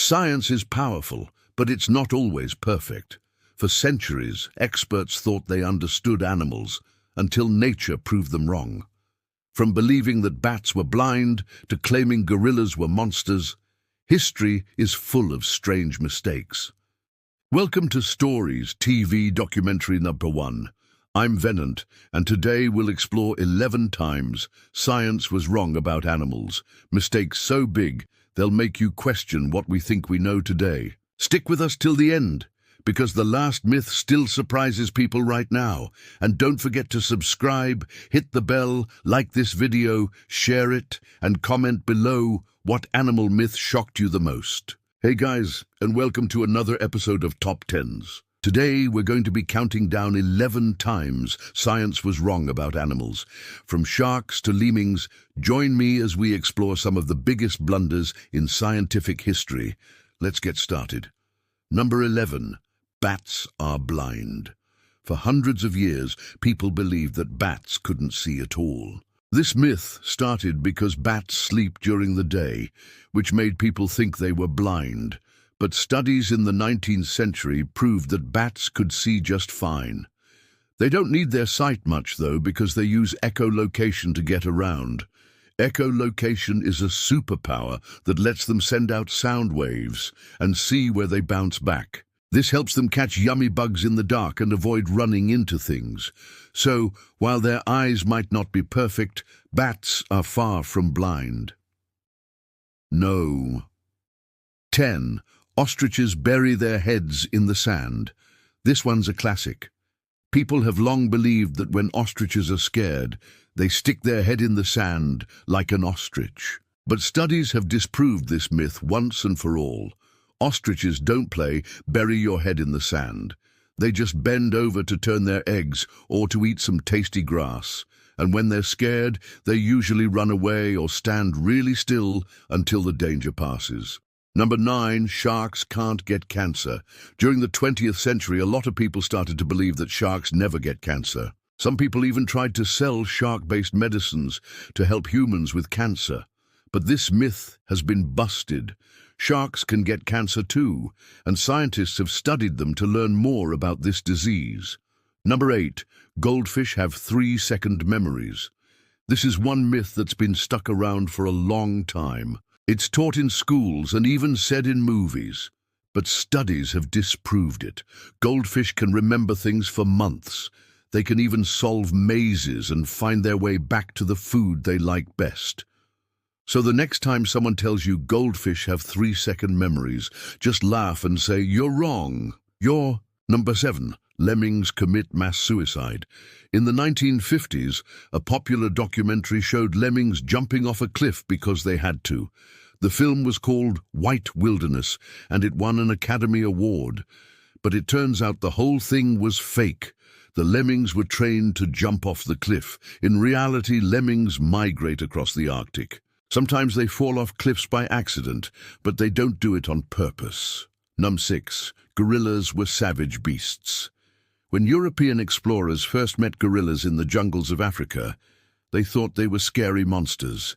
Science is powerful, but it's not always perfect. For centuries, experts thought they understood animals, until nature proved them wrong. From believing that bats were blind to claiming gorillas were monsters, history is full of strange mistakes. Welcome to Stories TV documentary number 1. I'm Venant, and today we'll explore 11 times science was wrong about animals, mistakes so big they'll make you question what we think we know today. Stick with us till the end, because the last myth still surprises people right now. And don't forget to subscribe, hit the bell, like this video, share it, and comment below what animal myth shocked you the most. Hey guys, and welcome to another episode of Top 10s. Today we're going to be counting down 11 times science was wrong about animals. From sharks to lemmings, join me as we explore some of the biggest blunders in scientific history. Let's get started. Number 11. Bats are blind. For hundreds of years, people believed that bats couldn't see at all. This myth started because bats sleep during the day, which made people think they were blind. But studies in the 19th century proved that bats could see just fine. They don't need their sight much, though, because they use echolocation to get around. Echolocation is a superpower that lets them send out sound waves and see where they bounce back. This helps them catch yummy bugs in the dark and avoid running into things. So, while their eyes might not be perfect, bats are far from blind. No. 10. Ostriches bury their heads in the sand. This one's a classic. People have long believed that when ostriches are scared, they stick their head in the sand like an ostrich. But studies have disproved this myth once and for all. Ostriches don't play bury your head in the sand. They just bend over to turn their eggs or to eat some tasty grass. And when they're scared, they usually run away or stand really still until the danger passes. Number 9. Sharks can't get cancer. During the 20th century, a lot of people started to believe that sharks never get cancer. Some people even tried to sell shark-based medicines to help humans with cancer. But this myth has been busted. Sharks can get cancer too, and scientists have studied them to learn more about this disease. Number 8. Goldfish have 3-second memories. This is one myth that's been stuck around for a long time. It's taught in schools and even said in movies. But studies have disproved it. Goldfish can remember things for months. They can even solve mazes and find their way back to the food they like best. So the next time someone tells you goldfish have 3-second memories, just laugh and say, "You're wrong." You're Number 7. Lemmings commit mass suicide. In the 1950s, a popular documentary showed lemmings jumping off a cliff because they had to. The film was called White Wilderness, and it won an Academy Award. But it turns out the whole thing was fake. The lemmings were trained to jump off the cliff. In reality, lemmings migrate across the Arctic. Sometimes they fall off cliffs by accident, but they don't do it on purpose. Number 6. Gorillas were savage beasts. When European explorers first met gorillas in the jungles of Africa, they thought they were scary monsters.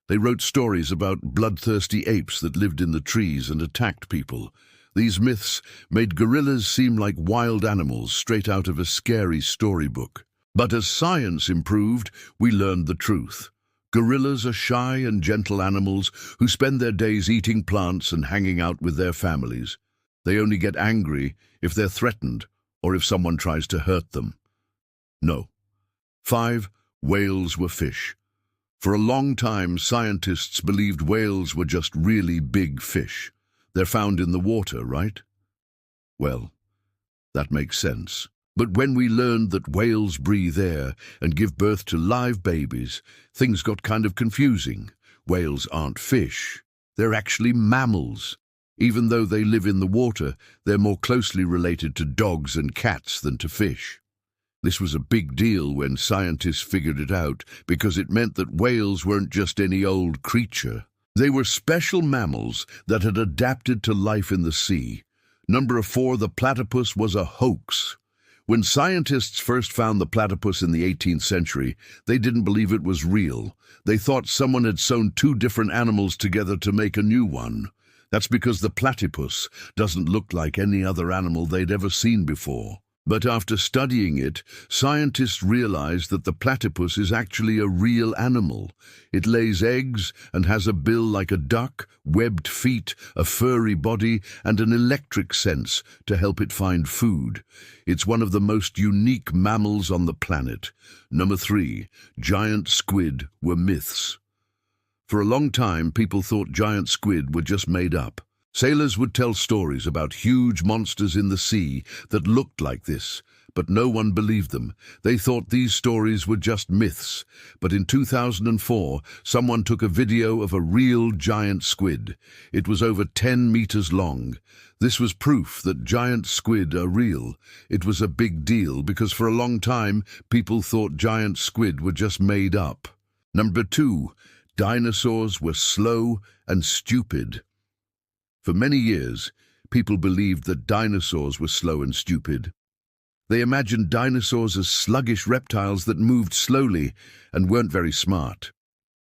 They wrote stories about bloodthirsty apes that lived in the trees and attacked people. These myths made gorillas seem like wild animals straight out of a scary storybook. But as science improved, we learned the truth. Gorillas are shy and gentle animals who spend their days eating plants and hanging out with their families. They only get angry if they're threatened or if someone tries to hurt them. No. 5. Whales were fish. For a long time, scientists believed whales were just really big fish. They're found in the water, right? Well, that makes sense. But when we learned that whales breathe air and give birth to live babies, things got kind of confusing. Whales aren't fish. They're actually mammals. Even though they live in the water, they're more closely related to dogs and cats than to fish. This was a big deal when scientists figured it out, because it meant that whales weren't just any old creature. They were special mammals that had adapted to life in the sea. Number 4, the platypus was a hoax. When scientists first found the platypus in the 18th century, they didn't believe it was real. They thought someone had sewn 2 different animals together to make a new one. That's because the platypus doesn't look like any other animal they'd ever seen before. But after studying it, scientists realized that the platypus is actually a real animal. It lays eggs and has a bill like a duck, webbed feet, a furry body, and an electric sense to help it find food. It's one of the most unique mammals on the planet. Number 3, giant squid were myths. For a long time, people thought giant squid were just made up. Sailors would tell stories about huge monsters in the sea that looked like this, but no one believed them. They thought these stories were just myths. But in 2004, someone took a video of a real giant squid. It was over 10 meters long. This was proof that giant squid are real. It was a big deal because for a long time, people thought giant squid were just made up. Number 2, dinosaurs were slow and stupid. For many years, people believed that dinosaurs were slow and stupid. They imagined dinosaurs as sluggish reptiles that moved slowly and weren't very smart.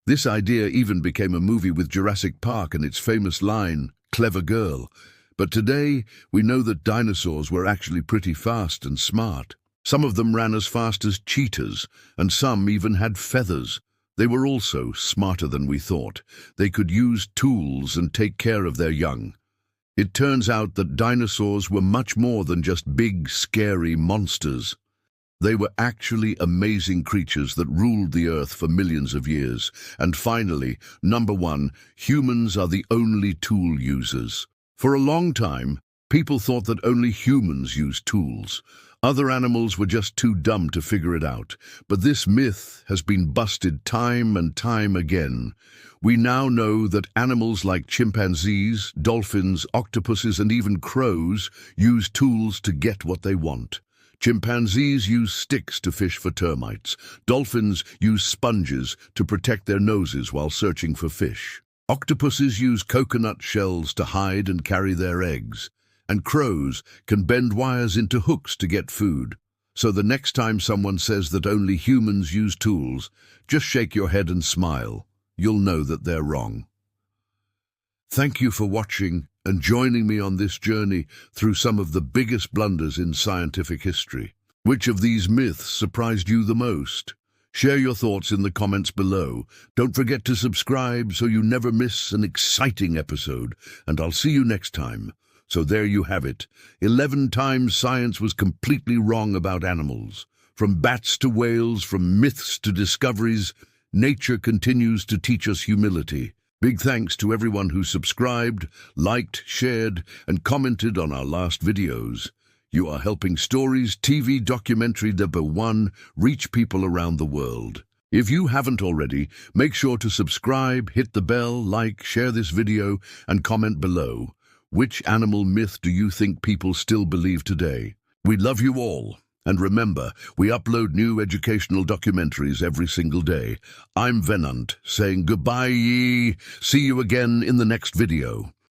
This idea even became a movie with Jurassic Park and its famous line, "Clever girl." But today, we know that dinosaurs were actually pretty fast and smart. Some of them ran as fast as cheetahs, and some even had feathers. They were also smarter than we thought. They could use tools and take care of their young. It turns out that dinosaurs were much more than just big, scary monsters. They were actually amazing creatures that ruled the earth for millions of years. And finally, number 1, humans are the only tool users. For a long time, people thought that only humans used tools. Other animals were just too dumb to figure it out. But this myth has been busted time and time again. We now know that animals like chimpanzees, dolphins, octopuses, and even crows use tools to get what they want. Chimpanzees use sticks to fish for termites. Dolphins use sponges to protect their noses while searching for fish. Octopuses use coconut shells to hide and carry their eggs. And crows can bend wires into hooks to get food. So the next time someone says that only humans use tools, just shake your head and smile. You'll know that they're wrong. Thank you for watching and joining me on this journey through some of the biggest blunders in scientific history. Which of these myths surprised you the most? Share your thoughts in the comments below. Don't forget to subscribe so you never miss an exciting episode. And I'll see you next time. So there you have it. 11 times science was completely wrong about animals. From bats to whales, from myths to discoveries, nature continues to teach us humility. Big thanks to everyone who subscribed, liked, shared, and commented on our last videos. You are helping Stories TV documentary #1 reach people around the world. If you haven't already, make sure to subscribe, hit the bell, like, share this video, and comment below. Which animal myth do you think people still believe today? We love you all. And remember, we upload new educational documentaries every single day. I'm Venant, saying goodbye. See you again in the next video.